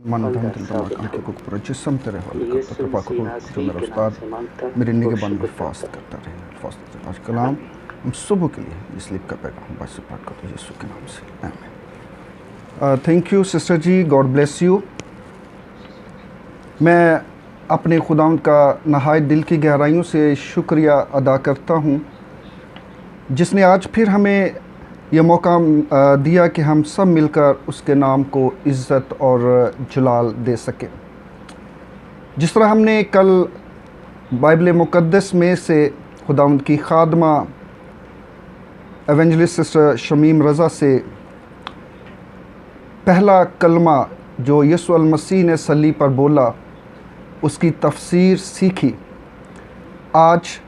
मन धम दिल दिमाग आंखें को पूरा जिस्म तेरे हवाले करता कृपा करो जो मेरा उस्ताद मेरी निगहबान में हिफाज़त करता रहे हिफाज़त। आज कलाम हम सुबह के लिए इसलिए का पैगाम बस पाठ करते हैं यीशु के नाम से आमीन। Thank you sister ji, god bless you. मैं अपने खुदावंद का नहायत दिल की गहराइयों से शुक्रिया अदा करता हूँ जिसने आज फिर हमें यह मौका दिया कि हम सब मिलकर उसके नाम को इज़्ज़त और जलाल दे सकें। जिस तरह हमने कल बाइबल मुक़द्दस में से खुदावंद की खादमा एवेंजलिस्ट सिस्टर शमीम रज़ा से पहला कलमा जो यीशु अल मसीह ने सलीब पर बोला उसकी तफसीर सीखी, आज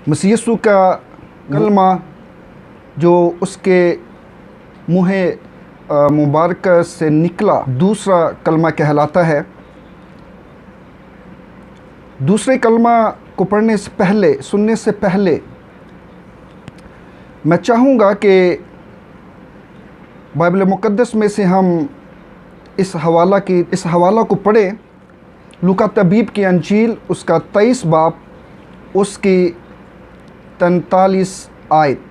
मसीह यीशु का कलमा जो उसके मुँह मुबारक से निकला दूसरा कलमा कहलाता है। दूसरे कलमा को पढ़ने से पहले, सुनने से पहले मैं चाहूँगा कि बाइबल मुक़द्दस में से हम इस हवाला को पढ़ें। लूका तबीब की अंजील उसका 23 बाब उसकी 43 आयत।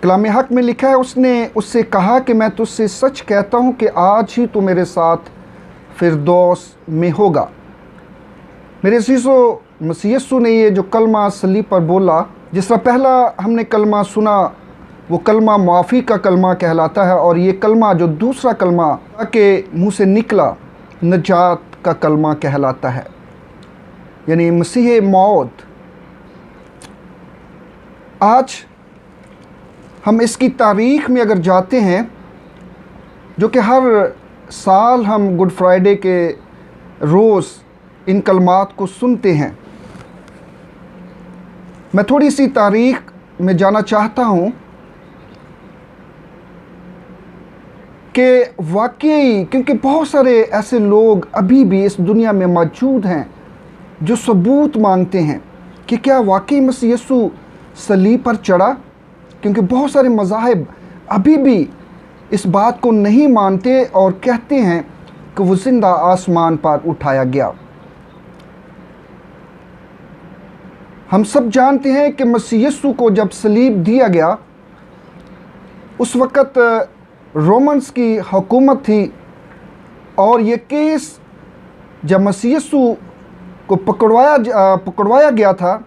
कलाम हक में लिखा है, उसने उससे कहा कि मैं तुझसे सच कहता हूँ कि आज ही तू मेरे साथ फिरदौस में होगा। मेरे अज़ीज़ों, मसीह यीशु ने ये जो कलमा सलीब पर बोला, जिस तरह पहला हमने कलमा सुना वो कलमा माफ़ी का कलमा कहलाता है, और ये कलमा जो दूसरा कलमा के मुँह से निकला नजात का कलमा कहलाता है, यानी मसीह मौत। आज हम इसकी तारीख़ में अगर जाते हैं, जो कि हर साल हम गुड फ्राइडे के रोज़ इन कलमात को सुनते हैं, मैं थोड़ी सी तारीख़ में जाना चाहता हूँ कि वाकई, क्योंकि बहुत सारे ऐसे लोग अभी भी इस दुनिया में मौजूद हैं जो सबूत मांगते हैं कि क्या वाकई मसीह यीशु सलीब पर चढ़ा, क्योंकि बहुत सारे मज़ाहिब अभी भी इस बात को नहीं मानते और कहते हैं कि वो ज़िंदा आसमान पर उठाया गया। हम सब जानते हैं कि मसीह यीशु को जब सलीब दिया गया उस वक़्त रोमन्स की हुकूमत थी, और ये केस जब मसीह यीशु को पकड़वाया गया था,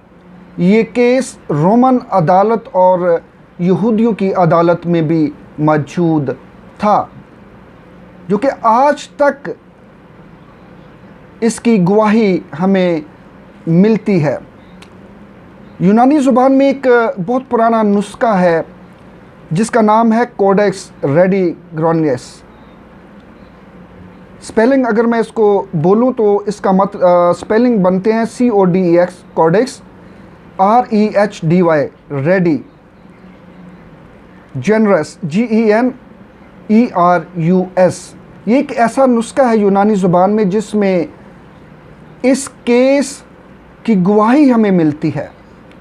ये केस रोमन अदालत और यहूदियों की अदालत में भी मौजूद था, जो कि आज तक इसकी गवाही हमें मिलती है। यूनानी ज़ुबान में एक बहुत पुराना नुस्खा है जिसका नाम है कोडेक्स रेडिग्रोनियस। स्पेलिंग अगर मैं इसको बोलूं तो इसका स्पेलिंग बनते हैं CODEX, codex, REHDY, ready, generous, GENERUS। ये एक ऐसा नुस्खा है यूनानी ज़ुबान में जिसमें इस केस की गवाही हमें मिलती है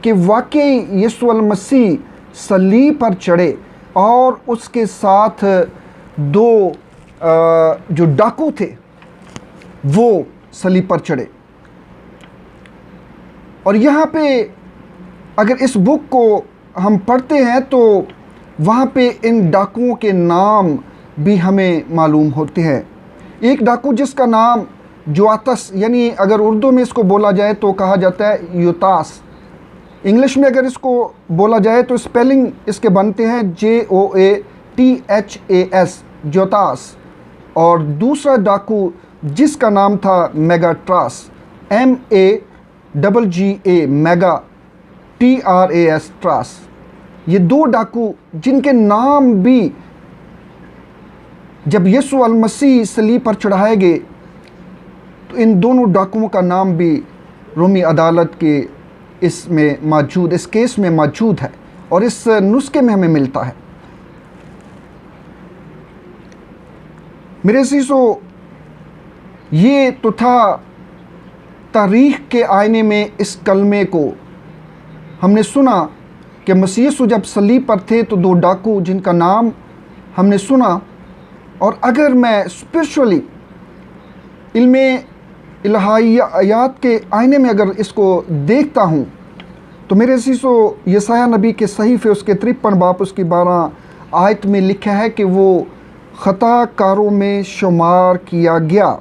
कि वाकई यीशु अल मसीह सलीब पर चढ़े और उसके साथ दो जो डाकू थे वो सलीब पर चढ़े। और यहाँ पे अगर इस बुक को हम पढ़ते हैं तो वहाँ पे इन डाकुओं के नाम भी हमें मालूम होते हैं। एक डाकू जिसका नाम जुआतस, यानी अगर उर्दू में इसको बोला जाए तो कहा जाता है यूतास। इंग्लिश में अगर इसको बोला जाए तो स्पेलिंग इसके बनते हैं JOATHAS, जोतास। और दूसरा डाकू जिसका नाम था मेगाट्रास, MAGGA, मेगा, TRAS, ट्रास। ये दो डाकू जिनके नाम भी जब यीशु अल मसीह सलीब पर चढ़ाए गए तो इन दोनों डाकुओं का नाम भी रोमी अदालत के इसमें मौजूद, इस केस में मौजूद है और इस नुस्खे में हमें मिलता है। मेरे अज़ीज़ों, ये तो था तारीख़ के आईने में इस कलमे को हमने सुना कि मसीह यीशु जब सलीब पर थे तो दो डाकू जिनका नाम हमने सुना, और अगर मैं स्पिरिचुअली इल्म इलाहियात के आईने में अगर इसको देखता हूँ, तो मेरे अज़ीज़ो यशायाह नबी के सहीफ़े उसके 53 बाब उसकी 12 आयत में लिखा है कि वो ख़ताकारों में शुमार किया गया।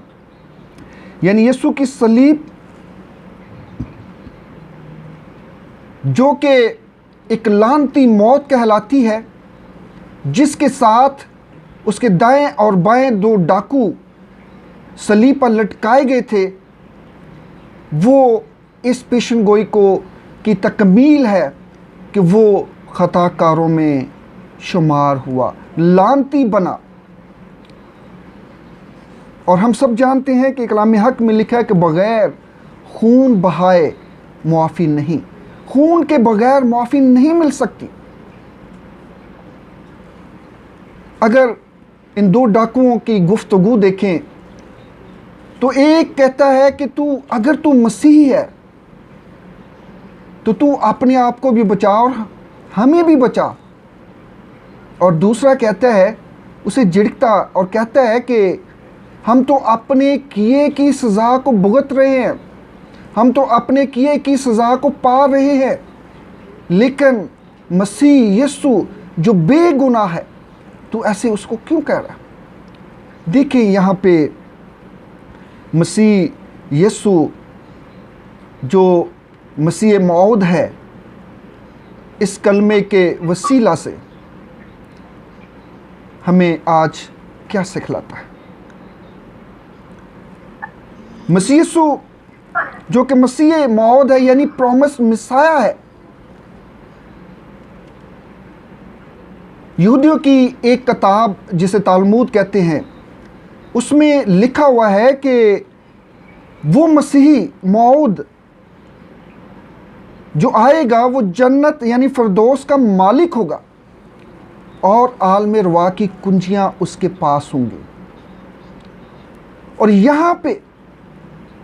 यानी यीशु की सलीब जो कि एक लानती मौत कहलाती है, जिसके साथ उसके दाएं और बाएं 2 डाकू सलीब पर लटकाए गए थे, वो इस पेशन गोई को की तकमील है कि वो ख़ताकारों में शुमार हुआ, लानती बना। और हम सब जानते हैं कि कलाम हक में लिखा है कि बग़ैर खून बहाए मुआफ़ी नहीं, खून के बग़ैर मुआफ़ी नहीं मिल सकती। अगर इन 2 डाकुओं की गुफ्तगू देखें तो एक कहता है कि अगर तू मसीह है तो तू अपने आप को भी बचा और हमें भी बचा। और दूसरा कहता है, उसे झिड़कता और कहता है कि हम तो अपने किए की सज़ा को भुगत रहे हैं, हम तो अपने किए की सज़ा को पा रहे हैं, लेकिन मसीह यीशु जो बेगुनाह है, तू ऐसे उसको क्यों कह रहा है? देखिए यहाँ पे मसीह यीशु जो मसीह मौद है, इस कलमे के वसीला से हमें आज क्या सिखलाता है। मसीह यीशु जो कि मसीह मौद है, यानी प्रॉमिस मिसाया है। यहूदियों की एक किताब जिसे तालमूद कहते हैं, उसमें लिखा हुआ है कि वो मसीही मौद जो आएगा वो जन्नत यानी फिरदौस का मालिक होगा और आलम रवा की कुंजियां उसके पास होंगी। और यहाँ पे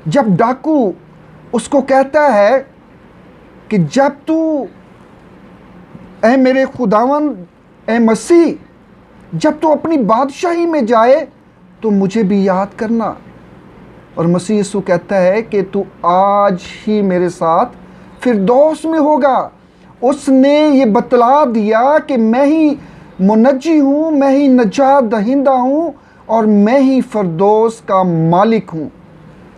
जब डाकू उसको कहता है कि जब तू ए मेरे खुदावन ए मसीह, जब तू अपनी बादशाही में जाए तो मुझे भी याद करना। और मसीह यीशु कहता है कि तू आज ही मेरे साथ फिरदौस में होगा। उसने ये बतला दिया कि मैं ही मुनज्जी हूँ, मैं ही नजात दहिंदा हूँ और मैं ही फिरदौस का मालिक हूँ।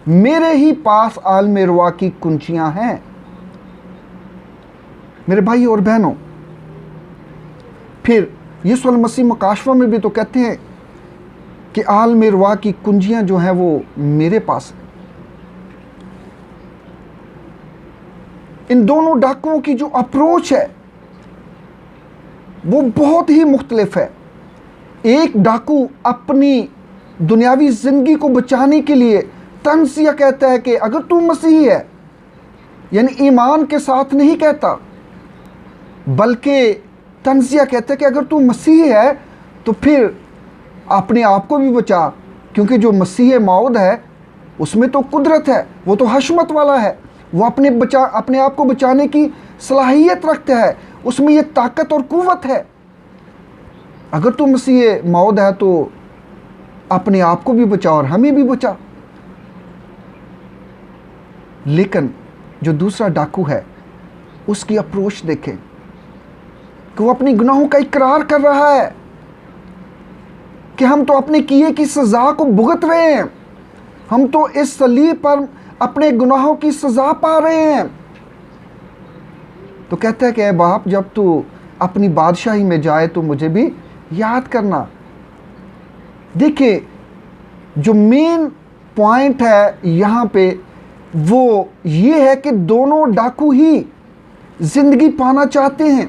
मेरे ही पास आलम रवा की कुंजियाँ हैं। मेरे भाई और बहनों, फिर यीशु मसीह मुकाशवा में भी तो कहते हैं कि आलम रवा की कुंजियाँ जो हैं वो मेरे पास हैं। इन दोनों डाकुओं की जो अप्रोच है वो बहुत ही मुख्तलिफ है। एक डाकू अपनी दुनियावी ज़िंदगी को बचाने के लिए तंज़िया कहता है कि अगर तू मसीह है, यानी ईमान के साथ नहीं कहता, बल्कि तंज़िया कहता है कि अगर तू मसीह है तो फिर अपने आप को भी बचा, क्योंकि जो मसीह मौद है उसमें तो कुदरत है, वो तो हशमत वाला है, वो अपने आप को बचाने की सलाहियत रखता है, उसमें ये ताकत और कुव्वत है। अगर तू मसीह मौद है तो अपने आप को भी बचा और हमें भी बचा। लेकिन जो दूसरा डाकू है उसकी अप्रोच देखें कि वो अपनी गुनाहों का इकरार कर रहा है कि हम तो अपने किए की सज़ा को भुगत रहे हैं, हम तो इस सलीब पर अपने गुनाहों की सज़ा पा रहे हैं। तो कहता है कि ऐ बाप, जब तू अपनी बादशाही में जाए तो मुझे भी याद करना। देखिए, जो मेन पॉइंट है यहाँ पे वो ये है कि दोनों डाकू ही जिंदगी पाना चाहते हैं,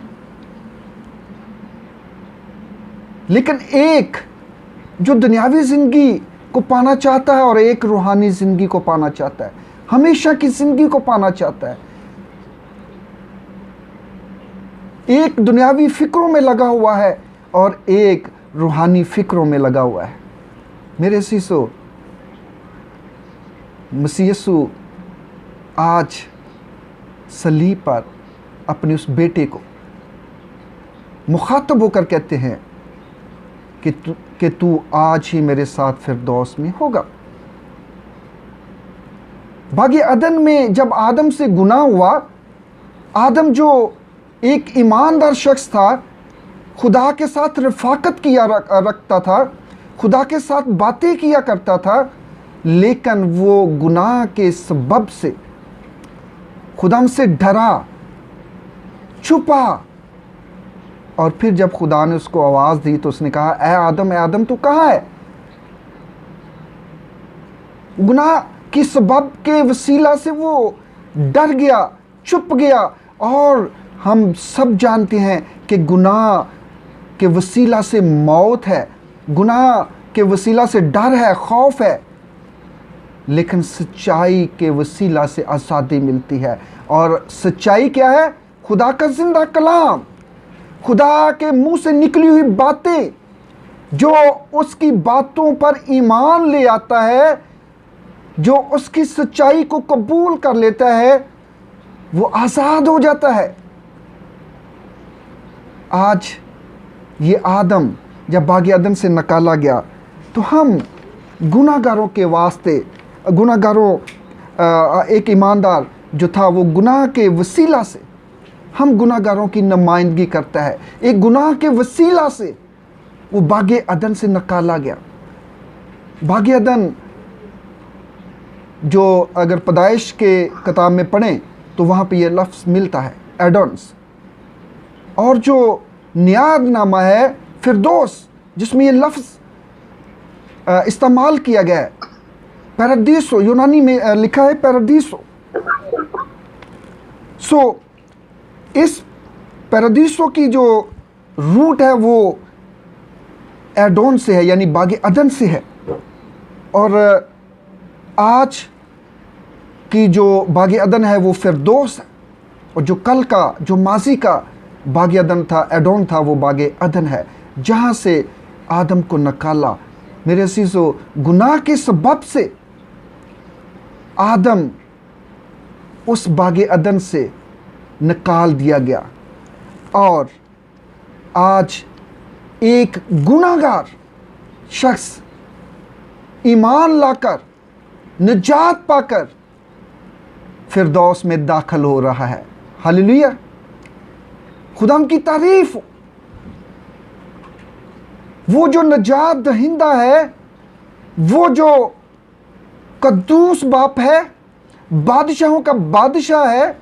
लेकिन एक जो दुनियावी जिंदगी को पाना चाहता है और एक रूहानी जिंदगी को पाना चाहता है, हमेशा की जिंदगी को पाना चाहता है। एक दुनियावी फिक्रों में लगा हुआ है और एक रूहानी फिक्रों में लगा हुआ है। मेरे सीसो, मसीह यीशु आज सलीब पर अपने उस बेटे को मुखातब होकर कहते हैं कि तू आज ही मेरे साथ फिरदौस में होगा। बागी अदन में जब आदम से गुनाह हुआ, आदम जो एक ईमानदार शख्स था, खुदा के साथ रफाकत किया रखता था, खुदा के साथ बातें किया करता था, लेकिन वो गुनाह के सबब से खुदा से डरा, छुपा। और फिर जब खुदा ने उसको आवाज़ दी तो उसने कहा, ए आदम तू कहाँ है? गुनाह की सबब के वसीला से वो डर गया, छुप गया। और हम सब जानते हैं कि गुनाह के वसीला से मौत है, गुनाह के वसीला से डर है, खौफ है, लेकिन सच्चाई के वसीला से आज़ादी मिलती है। और सच्चाई क्या है? खुदा का जिंदा कलाम, खुदा के मुंह से निकली हुई बातें। जो उसकी बातों पर ईमान ले आता है, जो उसकी सच्चाई को कबूल कर लेता है, वो आज़ाद हो जाता है। आज ये आदम जब बागी अदन से निकाला गया तो हम गुनाहगारों के वास्ते, एक ईमानदार जो था वो गुनाह के वसीला से, हम गुनाहगारों की नुमाइंदगी करता है। एक गुनाह के वसीला से वो बागी अदन से निकाला गया। बागी अदन जो अगर पैदाइश के किताब में पढ़ें तो वहाँ पे ये लफ्ज़ मिलता है, एडोन्स। और जो नियादनामा है फिरदौस, जिसमें ये लफ्ज़ इस्तेमाल किया गया है, पैरादीसो, यूनानी में लिखा है पैरादीसो। इस पैरादीसो की जो रूट है वो एडोन से है, यानी बागी अदन से है। और आज की जो बागी अदन है वो फिरदौस है, और जो कल का, जो माजी का बागी अदन था, एडोन था, वो बागी अदन है, जहाँ से आदम को निकाला। मेरे अज़ीज़ों, गुनाह के सबब से आदम उस बागी अदन से निकाल दिया गया। और आज एक गुनाहगार शख्स ईमान लाकर, निजात पाकर फिरदौस में दाखिल हो रहा है। हालेलुया, खुदा की तारीफ। वो जो निजात दहिंदा है, वो जो कद्दूस बाप है, बादशाहों का बादशाह है,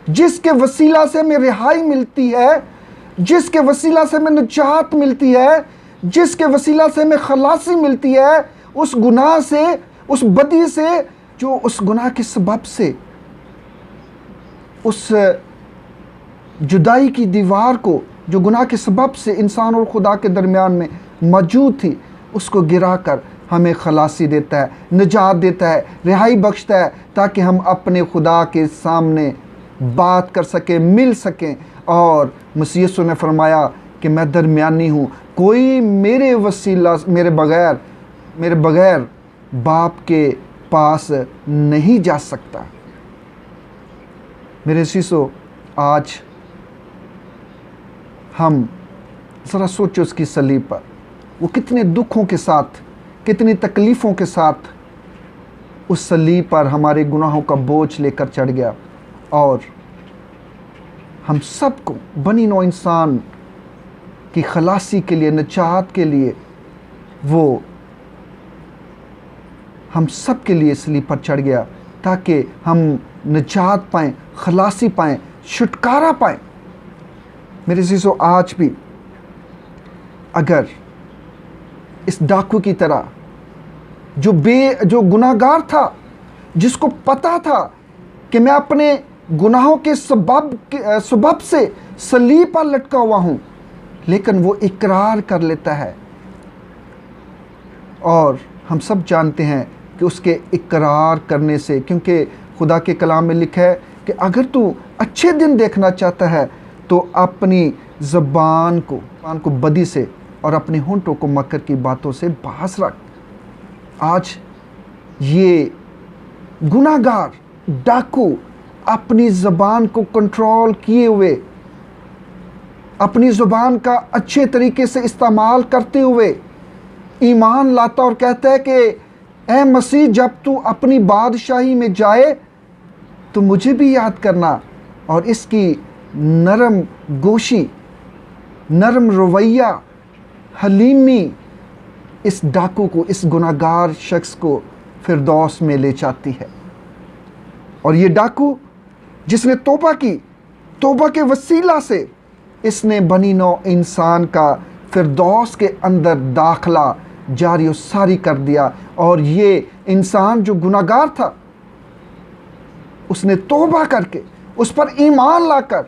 जिसके वसीला से हमें रिहाई मिलती है, जिसके वसीला से हमें निजात मिलती है, जिसके वसीला से हमें खलासी मिलती है उस गुनाह से, उस बदी से, जो उस गुनाह के सबब से उस जुदाई की दीवार को, जो गुनाह के सबब से इंसान और खुदा के दरमियान में मौजूद थी, उसको गिराकर हमें खलासी देता है, निजात देता है, रिहाई बख्शता है, ताकि हम अपने खुदा के सामने बात कर सकें, मिल सकें। और मसीह यीशु ने फरमाया कि मैं दरमियानी हूँ, कोई मेरे वसीला, मेरे बगैर बाप के पास नहीं जा सकता। मेरे अज़ीज़ों, आज हम ज़रा सोचो उसकी सलीब पर वो कितने दुखों के साथ, कितनी तकलीफ़ों के साथ उस सलीब पर हमारे गुनाहों का बोझ लेकर चढ़ गया। और हम सबको, बनी नौ इंसान की खलासी के लिए, निजात के लिए, वो हम सब के लिए सलीब पर चढ़ गया, ताकि हम निजात पाएँ, खलासी पाएँ, छुटकारा पाएँ। मेरे अज़ीज़ों, आज भी अगर इस डाकू की तरह जो गुनाहगार था, जिसको पता था कि मैं अपने गुनाहों के सबब से सलीब पर लटका हुआ हूँ, लेकिन वो इकरार कर लेता है। और हम सब जानते हैं कि उसके इकरार करने से, क्योंकि खुदा के कलाम में लिखा है कि अगर तू अच्छे दिन देखना चाहता है तो अपनी ज़बान को बदी से और अपने होंठों को मकर की बातों से बाज रख। आज ये गुनाहगार डाकू अपनी ज़बान को कंट्रोल किए हुए अपनी ज़ुबान का अच्छे तरीके से इस्तेमाल करते हुए ईमान लाता और कहता है कि ए मसीह, जब तू अपनी बादशाही में जाए तो मुझे भी याद करना। और इसकी नरम गोशी, नरम रवैया, हलीमी इस डाकू को, इस गुनाहगार शख्स को फिरदौस में ले जाती है। और ये डाकू जिसने तौबा की, तौबा के वसीला से इसने बनी नौ इंसान का फिरदौस के अंदर दाखला जारी और सारी कर दिया। और ये इंसान जो गुनाहगार था, उसने तौबा करके उस पर ईमान लाकर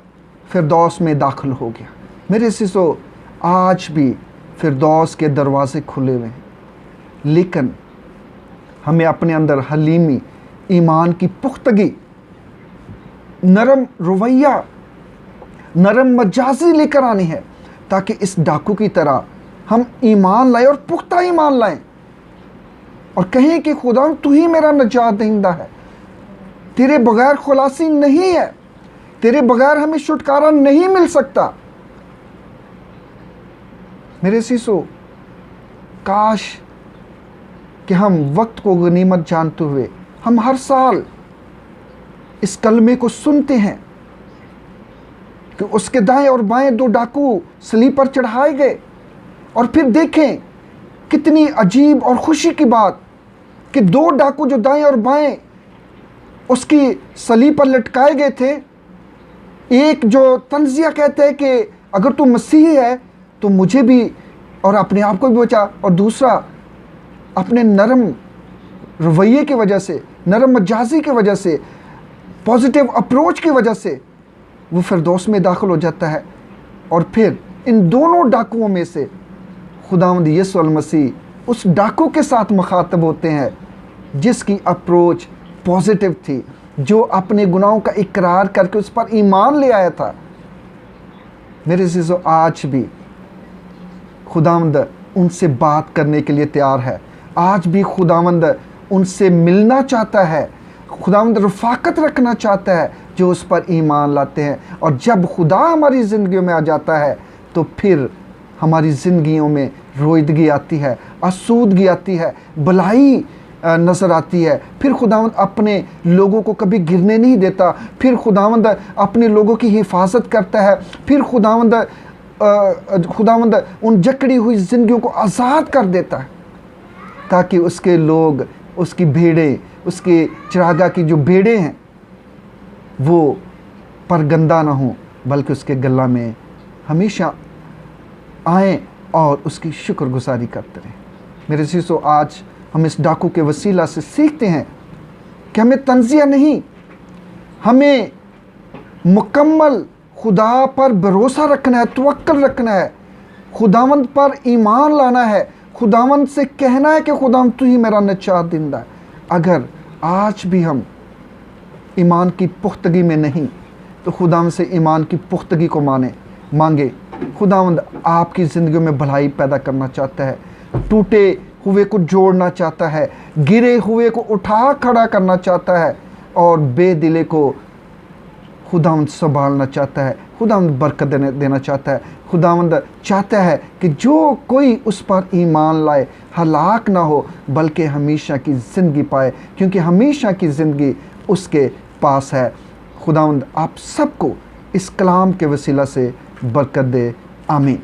फिरदौस में दाखिल हो गया। मेरे सिसो, आज भी फिरदौस के दरवाजे खुले हुए हैं, लेकिन हमें अपने अंदर हलीमी, ईमान की पुख्तगी, नरम रवैया, नरम मजाजी लेकर आनी है, ताकि इस डाकू की तरह हम ईमान लाएं और पुख्ता ईमान लाएं और कहें कि खुदा तू ही मेरा निजात दहिंदा है, तेरे बगैर खुलासी नहीं है, तेरे बगैर हमें छुटकारा नहीं मिल सकता। मेरे सीसो, काश कि हम वक्त को गनीमत जानते हुए हम हर साल इस कलमे को सुनते हैं कि उसके दाएं और बाएं दो डाकू सलीब पर चढ़ाए गए, और फिर देखें कितनी अजीब और खुशी की बात कि दो डाकू जो दाएं और बाएं उसकी सलीब पर लटकाए गए थे, एक जो तंजिया कहते हैं कि अगर तू मसीही है तो मुझे भी और अपने आप को भी बचा, और दूसरा अपने नरम रवैये की वजह से, नरम मजाजी की वजह से, पॉजिटिव अप्रोच की वजह से वो फिरदौस में दाखिल हो जाता है। और फिर इन दोनों डाकुओं में से खुदावंद यीशु मसीह उस डाकू के साथ मुखातब होते हैं जिसकी अप्रोच पॉजिटिव थी, जो अपने गुनाहों का इकरार करके उस पर ईमान ले आया था। मेरे अज़ीज़ों, आज भी खुदावंद उनसे बात करने के लिए तैयार है। आज भी खुदावंद उनसे मिलना चाहता है, खुदावंद रफ़ाकत रखना चाहता है जो उस पर ईमान लाते हैं। और जब खुदा हमारी ज़िंदगियों में आ जाता है तो फिर हमारी ज़िंदगियों में रोईदगी आती है, आसूदगी आती है, भलाई नज़र आती है। फिर खुदावंद अपने लोगों को कभी गिरने नहीं देता, फिर खुदावंद अपने लोगों की हिफाजत करता है, फिर खुदावंद उन जकड़ी हुई ज़िंदगियों को आज़ाद कर देता है, ताकि उसके लोग, उसकी भेड़ें, उसके चिरागा की जो भेड़ें हैं वो परगंदा ना हों, बल्कि उसके गला में हमेशा आएँ और उसकी शुक्रगुजारी करते रहें। मेरे सीसो, आज हम इस डाकू के वसीला से सीखते हैं कि हमें तंजिया नहीं, हमें मुकम्मल खुदा पर भरोसा रखना है, तवक्कुल रखना है, खुदावंद पर ईमान लाना है, खुदावंद से कहना है कि खुदावंद तू ही मेरा निजात दहिंदा है। अगर आज भी हम ईमान की पुख्तगी में नहीं तो खुदावंद से ईमान की पुख्तगी को मांगे। खुदावंद आपकी ज़िंदगी में भलाई पैदा करना चाहता है, टूटे हुए को जोड़ना चाहता है, गिरे हुए को उठा खड़ा करना चाहता है, और बेदिले को खुदावंद संभालना चाहता है, खुदावंद बरकत देना चाहता है। खुदावंद चाहता है कि जो कोई उस पर ईमान लाए हलाक ना हो, बल्कि हमेशा की ज़िंदगी पाए, क्योंकि हमेशा की ज़िंदगी उसके पास है। खुदावंद आप सबको इस कलाम के वसीला से बरकत दे। आमीन।